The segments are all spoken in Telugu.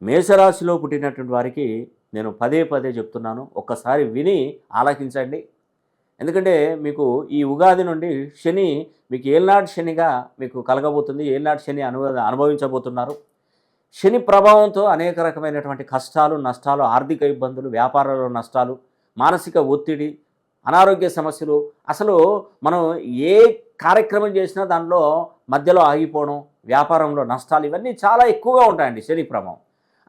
మేషరాశిలో పుట్టినటువంటి వారికి నేను పదే పదే చెప్తున్నాను. ఒక్కసారి విని ఆలకించండి. ఎందుకంటే మీకు ఈ ఉగాది నుండి శని మీకు ఏలినాటి శనిగా మీకు కలగబోతుంది. ఏలినాటి శని అనుభవించబోతున్నారు. శని ప్రభావంతో అనేక రకమైనటువంటి కష్టాలు, నష్టాలు, ఆర్థిక ఇబ్బందులు, వ్యాపారాల్లో నష్టాలు, మానసిక ఒత్తిడి, అనారోగ్య సమస్యలు, అసలు మనం ఏ కార్యక్రమం చేసినా దానిలో మధ్యలో ఆగిపోవడం, వ్యాపారంలో నష్టాలు ఇవన్నీ చాలా ఎక్కువగా ఉంటాయండి శని ప్రభావం.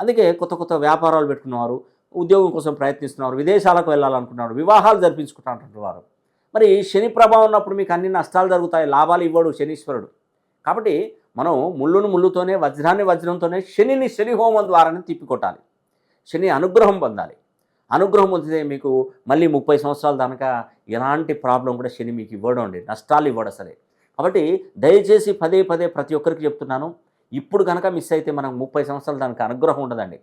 అందుకే కొత్త కొత్త వ్యాపారాలు పెట్టుకున్నవారు, ఉద్యోగం కోసం ప్రయత్నిస్తున్నారు, విదేశాలకు వెళ్ళాలనుకున్నారు, వివాహాలు జరిపించుకుంటున్నటువంటి వారు. మరి శని ప్రభావం ఉన్నప్పుడు మీకు అన్ని నష్టాలు జరుగుతాయి, లాభాలు ఇవ్వడు శనీశ్వరుడు. కాబట్టి మనం ముళ్ళును ముళ్ళుతోనే, వజ్రాన్ని వజ్రంతోనే, శనిని శని హోమం ద్వారానే తిప్పికొట్టాలి. శని అనుగ్రహం పొందాలి. అనుగ్రహం పొందితే మీకు మళ్ళీ 30 సంవత్సరాల దాకా ఎలాంటి ప్రాబ్లం కూడా శని మీకు ఇవ్వడం అండి, నష్టాలు ఇవ్వడు అసలే. కాబట్టి దయచేసి పదే పదే ప్రతి ఒక్కరికి చెప్తున్నాను, ఇప్పుడు కనుక మిస్ అయితే మనకు 30 సంవత్సరాల దానికి అనుగ్రహం ఉండదండి.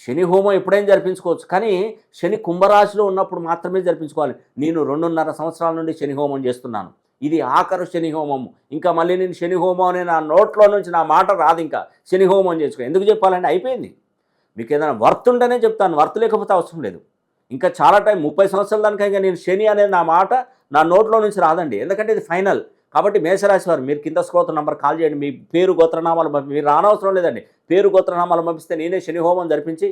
శని హోమం ఎప్పుడైనా జరిపించుకోవచ్చు, కానీ శని కుంభరాశిలో ఉన్నప్పుడు మాత్రమే జరిపించుకోవాలి. నేను 2.5 సంవత్సరాల నుండి శని హోమం చేస్తున్నాను, ఇది ఆఖరు శని హోమము, ఇంకా మళ్ళీ నేను శని హోమం అనే నా నోట్లో నుంచి నా మాట రాదు, ఇంకా శని హోమం చేసుకో. ఎందుకు చెప్పాలంటే అయిపోయింది. మీకు ఏదైనా వర్త్ ఉంటేనే చెప్తాను, వర్త్ లేకపోతే అవసరం లేదు. ఇంకా చాలా టైం 30 సంవత్సరాల దానికా ఇంకా నేను శని అనేది నా మాట నా నోట్లో నుంచి రాదండి, ఎందుకంటే ఇది ఫైనల్. కాబట్టి మేషరాశి వారు మీరు కింద స్క్రోల్ నంబర్ కాల్ చేయండి, మీ పేరు గోత్రనామాలు మీరు రానవసరం లేదండి, పేరు గోత్రనామాలు పంపిస్తే నేనే శని హోమం జరిపించి